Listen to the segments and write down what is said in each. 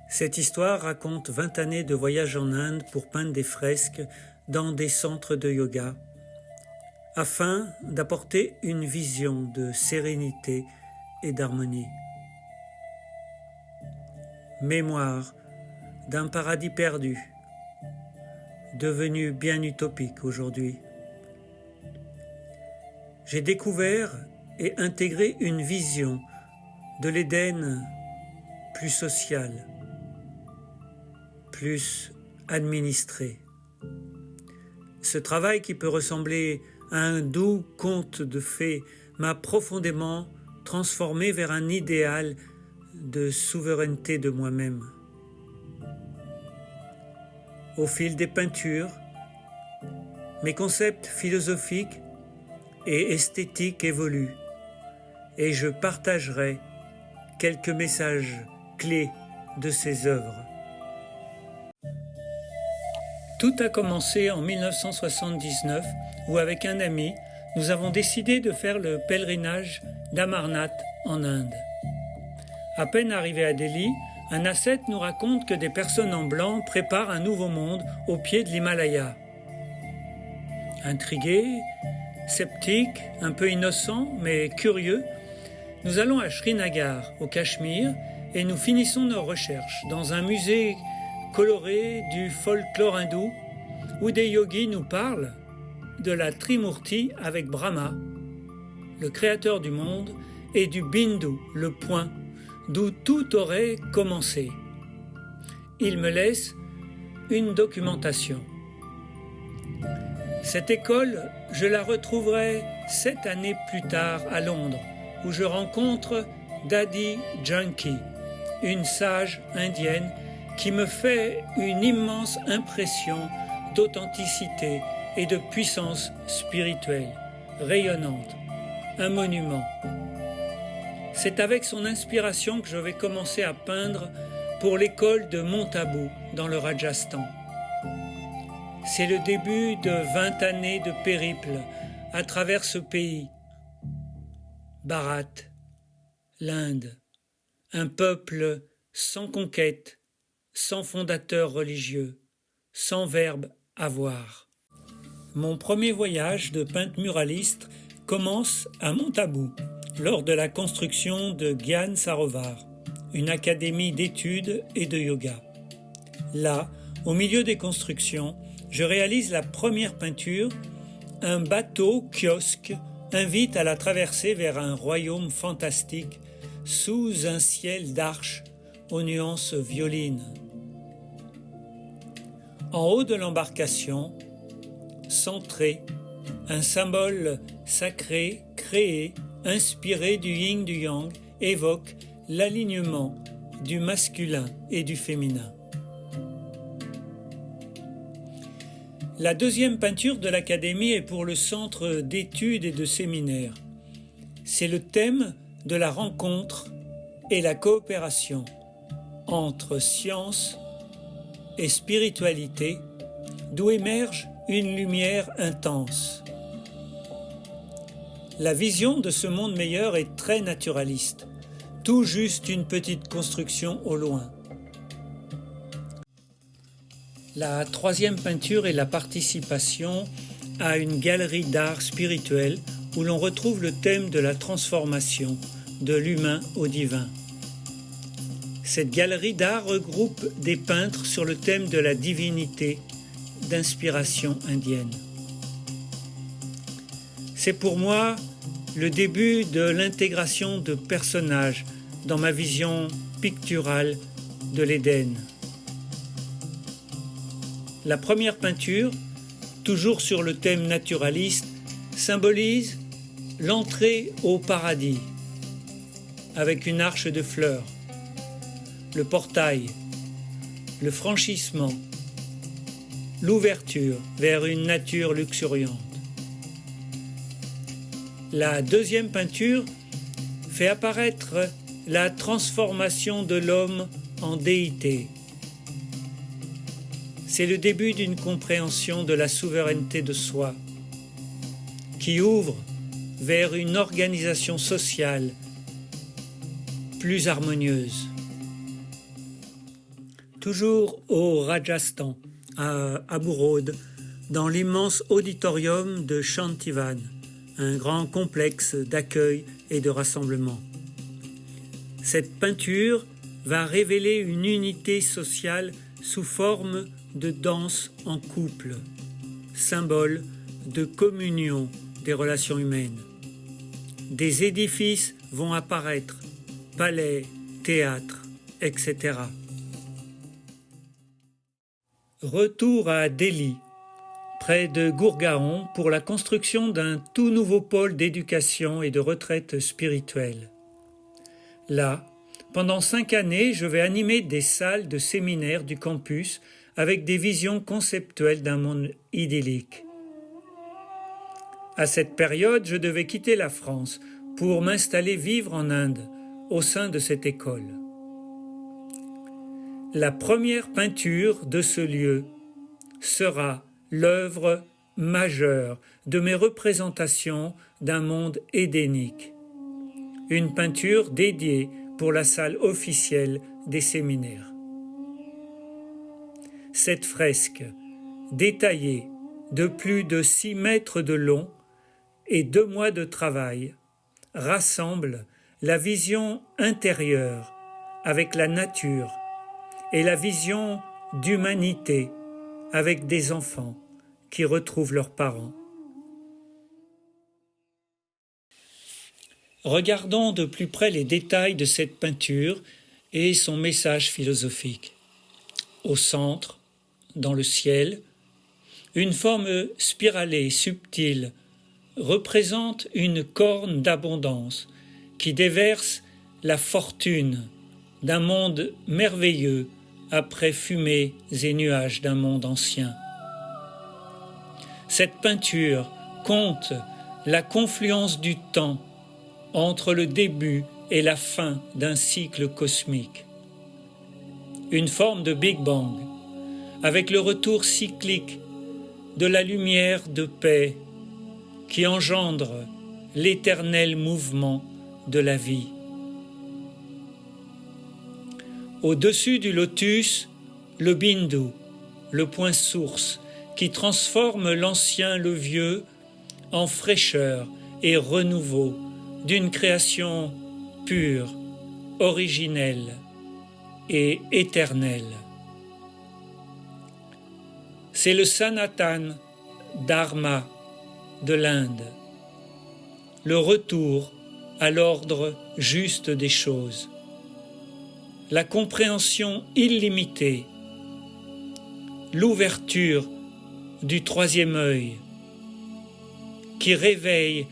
Cette histoire raconte 20 années de voyage en Inde pour peindre des fresques dans des centres de yoga, afin d'apporter une vision de sérénité et d'harmonie. Mémoire d'un paradis perdu, devenu bien utopique aujourd'hui. J'ai découvert et intégré une vision de l'Éden plus sociale, plus administré. Ce travail qui peut ressembler à un doux conte de fées m'a profondément transformé vers un idéal de souveraineté de moi-même. Au fil des peintures, mes concepts philosophiques et esthétiques évoluent et je partagerai quelques messages clés de ces œuvres. Tout a commencé en 1979 où avec un ami, nous avons décidé de faire le pèlerinage d'Amarnath en Inde. À peine arrivé à Delhi, un ascète nous raconte que des personnes en blanc préparent un nouveau monde au pied de l'Himalaya. Intrigués, sceptiques, un peu innocents mais curieux, nous allons à Srinagar, au Cachemire, et nous finissons nos recherches dans un musée coloré du folklore hindou où des yogis nous parlent de la Trimurti avec Brahma, le créateur du monde, et du Bindu, le point, d'où tout aurait commencé. Il me laisse une documentation. Cette école, je la retrouverai 7 années plus tard à Londres, où je rencontre Dadi Janki, une sage indienne qui me fait une immense impression d'authenticité et de puissance spirituelle, rayonnante, un monument. C'est avec son inspiration que je vais commencer à peindre pour l'école de Mount Abu dans le Rajasthan. C'est le début de 20 années de périple à travers ce pays. Bharat, l'Inde, un peuple sans conquête, sans fondateur religieux, sans verbe avoir. Mon premier voyage de peintre muraliste commence à Mount Abu, lors de la construction de Gyan Sarovar, une académie d'études et de yoga. Là, au milieu des constructions, je réalise la première peinture. Un bateau-kiosque invite à la traversée vers un royaume fantastique sous un ciel d'arches aux nuances violines. En haut de l'embarcation, centré, un symbole sacré, créé, inspiré du yin du yang, évoque l'alignement du masculin et du féminin. La deuxième peinture de l'Académie est pour le centre d'études et de séminaires. C'est le thème de la rencontre et la coopération entre science et spiritualité, d'où émerge une lumière intense. La vision de ce monde meilleur est très naturaliste, tout juste une petite construction au loin. La troisième peinture est la participation à une galerie d'art spirituel où l'on retrouve le thème de la transformation de l'humain au divin. Cette galerie d'art regroupe des peintres sur le thème de la divinité d'inspiration indienne. C'est pour moi le début de l'intégration de personnages dans ma vision picturale de l'Éden. La première peinture, toujours sur le thème naturaliste, symbolise l'entrée au paradis avec une arche de fleurs, le portail, le franchissement, l'ouverture vers une nature luxuriante. La deuxième peinture fait apparaître la transformation de l'homme en déité. C'est le début d'une compréhension de la souveraineté de soi, qui ouvre vers une organisation sociale plus harmonieuse. toujours au Rajasthan, à Abu Road, dans l'immense auditorium de Shantivan, un grand complexe d'accueil et de rassemblement. Cette peinture va révéler une unité sociale sous forme de danse en couple, symbole de communion des relations humaines. Des édifices vont apparaître, palais, théâtres, etc. Retour à Delhi, près de Gurgaon, pour la construction d'un tout nouveau pôle d'éducation et de retraite spirituelle. Là, pendant 5 années, je vais animer des salles de séminaires du campus avec des visions conceptuelles d'un monde idyllique. À cette période, je devais quitter la France pour m'installer vivre en Inde, au sein de cette école. La première peinture de ce lieu sera l'œuvre majeure de mes représentations d'un monde édénique. Une peinture dédiée pour la salle officielle des séminaires. Cette fresque, détaillée de plus de 6 mètres de long et 2 mois de travail, rassemble la vision intérieure avec la nature et la vision d'humanité avec des enfants qui retrouvent leurs parents. Regardons de plus près les détails de cette peinture et son message philosophique. Au centre, dans le ciel, une forme spiralée, subtile, représente une corne d'abondance qui déverse la fortune d'un monde merveilleux après fumées et nuages d'un monde ancien. Cette peinture compte la confluence du temps entre le début et la fin d'un cycle cosmique. Une forme de Big Bang, avec le retour cyclique de la lumière de paix qui engendre l'éternel mouvement de la vie. Au-dessus du lotus, le bindu, le point source, qui transforme l'ancien, le vieux, en fraîcheur et renouveau d'une création pure, originelle et éternelle. C'est le Sanatan Dharma de l'Inde, le retour à l'ordre juste des choses, la compréhension illimitée, l'ouverture du troisième œil qui réveille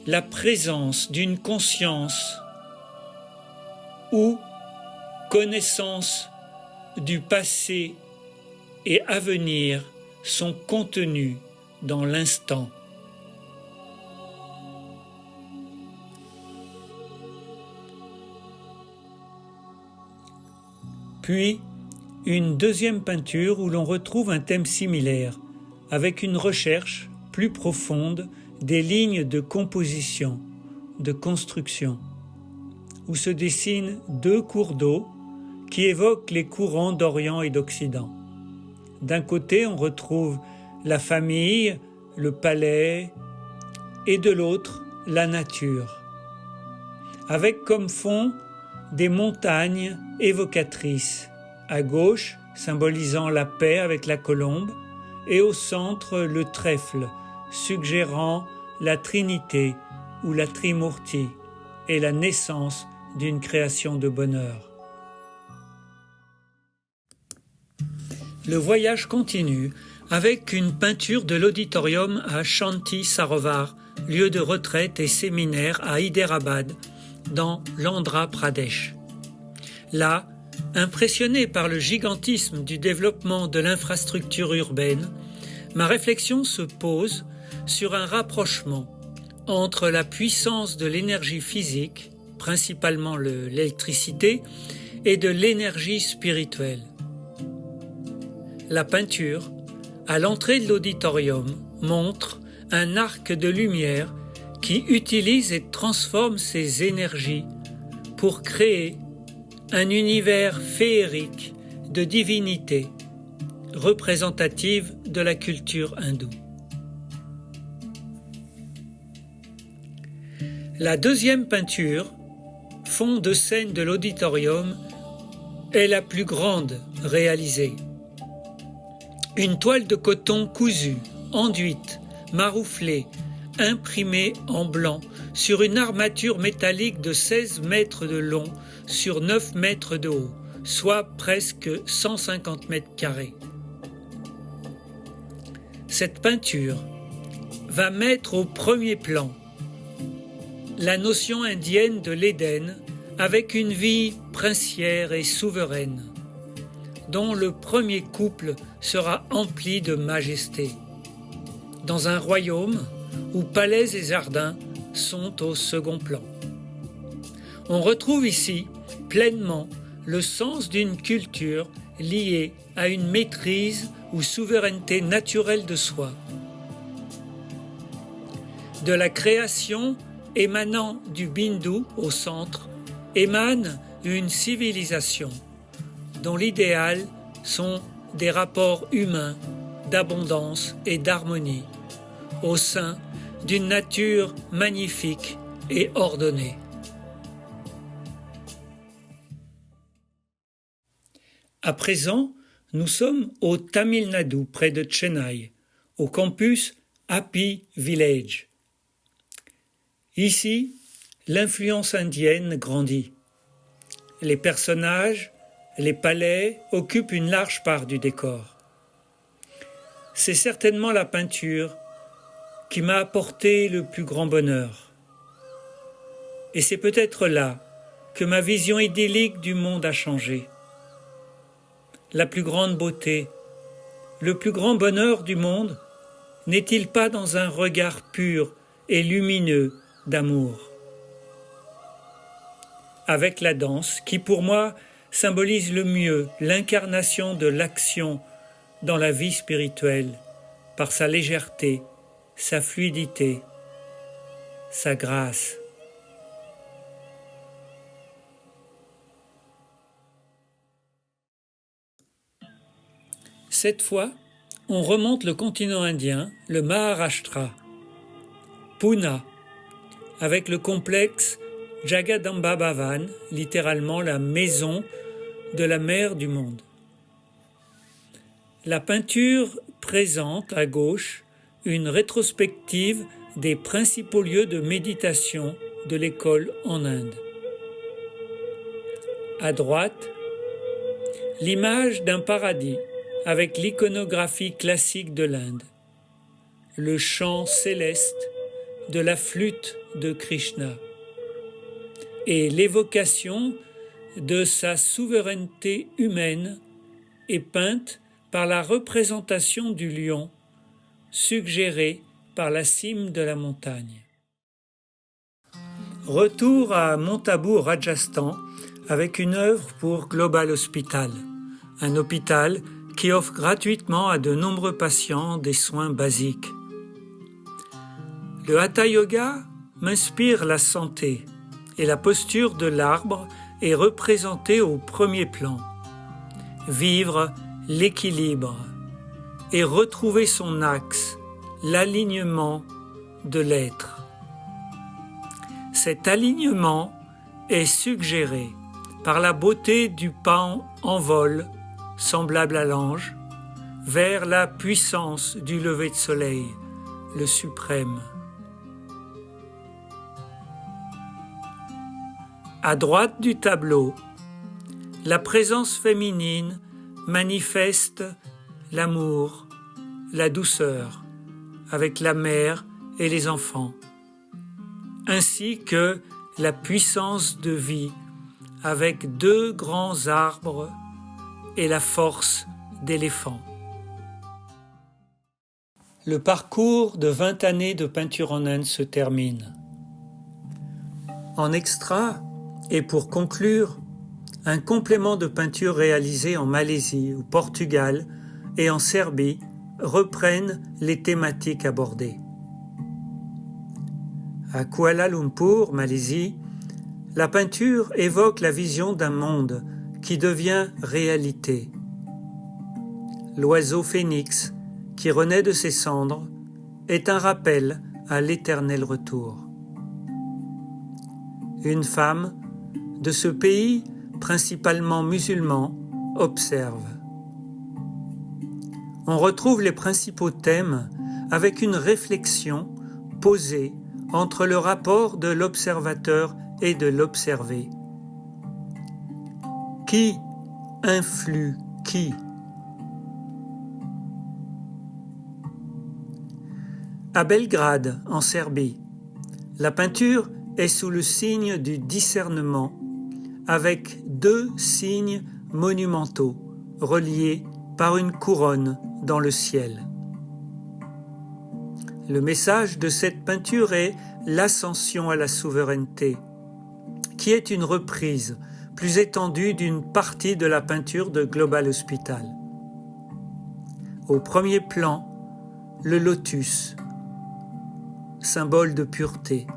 la présence d'une conscience où connaissance du passé et avenir sont contenus dans l'instant. Puis, une deuxième peinture où l'on retrouve un thème similaire, avec une recherche plus profonde des lignes de composition, de construction, où se dessinent 2 cours d'eau qui évoquent les courants d'Orient et d'Occident. D'un côté, on retrouve la famille, le palais, et de l'autre, la nature, avec comme fond des montagnes évocatrices, à gauche, symbolisant la paix avec la colombe, et au centre, le trèfle, suggérant la Trinité ou la Trimurti et la naissance d'une création de bonheur. Le voyage continue avec une peinture de l'auditorium à Shanti Sarovar, lieu de retraite et séminaire à Hyderabad, dans l'Andhra Pradesh. Là, impressionné par le gigantisme du développement de l'infrastructure urbaine, ma réflexion se pose sur un rapprochement entre la puissance de l'énergie physique, principalement l'électricité, et de l'énergie spirituelle. La peinture, à l'entrée de l'auditorium, montre un arc de lumière qui utilise et transforme ces énergies pour créer un univers féerique de divinités représentatives de la culture hindoue. La deuxième peinture, fond de scène de l'auditorium, est la plus grande réalisée. Une toile de coton cousue, enduite, marouflée, imprimée en blanc sur une armature métallique de 16 mètres de long sur 9 mètres de haut, soit presque 150 mètres carrés. Cette peinture va mettre au premier plan la notion indienne de l'Éden avec une vie princière et souveraine, dont le premier couple sera empli de majesté, dans un royaume où palais et jardins sont au second plan. On retrouve ici pleinement le sens d'une culture liée à une maîtrise ou souveraineté naturelle de soi. De la création émanant du Bindu au centre, émane une civilisation dont l'idéal sont des rapports humains d'abondance et d'harmonie au sein d'une nature magnifique et ordonnée. À présent, nous sommes au Tamil Nadu, près de Chennai, au campus Happy Village. Ici, l'influence indienne grandit. Les personnages, les palais occupent une large part du décor. C'est certainement la peinture qui m'a apporté le plus grand bonheur. Et c'est peut-être là que ma vision idyllique du monde a changé. La plus grande beauté, le plus grand bonheur du monde, n'est-il pas dans un regard pur et lumineux d'amour? Avec la danse, qui pour moi symbolise le mieux l'incarnation de l'action dans la vie spirituelle, par sa légèreté, sa fluidité, sa grâce. Cette fois, on remonte le continent indien, le Maharashtra, Pune, avec le complexe Jagadamba Bhavan, littéralement la maison de la mère du monde. La peinture présente à gauche une rétrospective des principaux lieux de méditation de l'école en Inde. À droite, l'image d'un paradis avec l'iconographie classique de l'Inde, le chant céleste de la flûte de Krishna et l'évocation de sa souveraineté humaine est peinte par la représentation du lion suggéré par la cime de la montagne. Retour à Mount Abu, Rajasthan, avec une œuvre pour Global Hospital, un hôpital qui offre gratuitement à de nombreux patients des soins basiques. Le Hatha Yoga m'inspire la santé et la posture de l'arbre est représentée au premier plan. Vivre l'équilibre et retrouver son axe, l'alignement de l'être. Cet alignement est suggéré par la beauté du pas en vol, semblable à l'ange, vers la puissance du lever de soleil, le suprême. À droite du tableau, la présence féminine manifeste l'amour, la douceur, avec la mère et les enfants, ainsi que la puissance de vie avec deux grands arbres et la force d'éléphant. Le parcours de 20 années de peinture en Inde se termine. En extra, et pour conclure, un complément de peinture réalisé en Malaisie, au Portugal et en Serbie reprennent les thématiques abordées. À Kuala Lumpur, Malaisie, la peinture évoque la vision d'un monde qui devient réalité, l'oiseau phénix qui renaît de ses cendres, est un rappel à l'éternel retour. Une femme de ce pays, principalement musulman, observe. On retrouve les principaux thèmes avec une réflexion posée entre le rapport de l'observateur et de l'observé. Qui influe qui? À Belgrade, en Serbie, la peinture est sous le signe du discernement, avec 2 signes monumentaux reliés par une couronne dans le ciel. Le message de cette peinture est l'ascension à la souveraineté, qui est une reprise plus étendue d'une partie de la peinture de Global Hospital. Au premier plan, le lotus, symbole de pureté,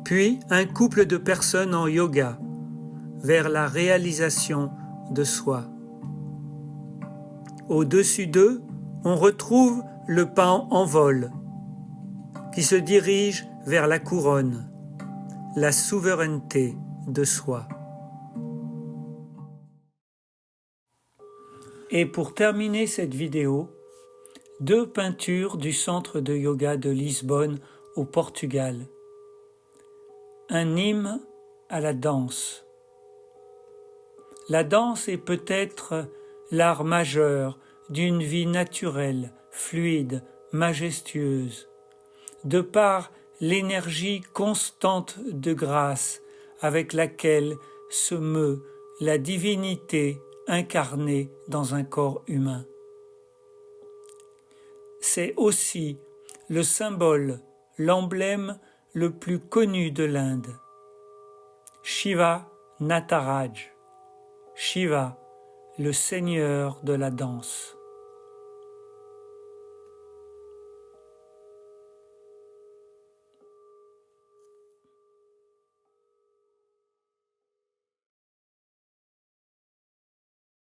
puis un couple de personnes en yoga vers la réalisation de soi. Au-dessus d'eux, on retrouve le paon en vol qui se dirige vers la couronne, la souveraineté de soi. Et pour terminer cette vidéo, 2 peintures du centre de yoga de Lisbonne au Portugal. Un hymne à la danse. La danse est peut-être l'art majeur d'une vie naturelle, fluide, majestueuse, de par l'énergie constante de grâce avec laquelle se meut la divinité incarnée dans un corps humain. C'est aussi le symbole, l'emblème le plus connu de l'Inde. Shiva Nataraj, Shiva, le seigneur de la danse.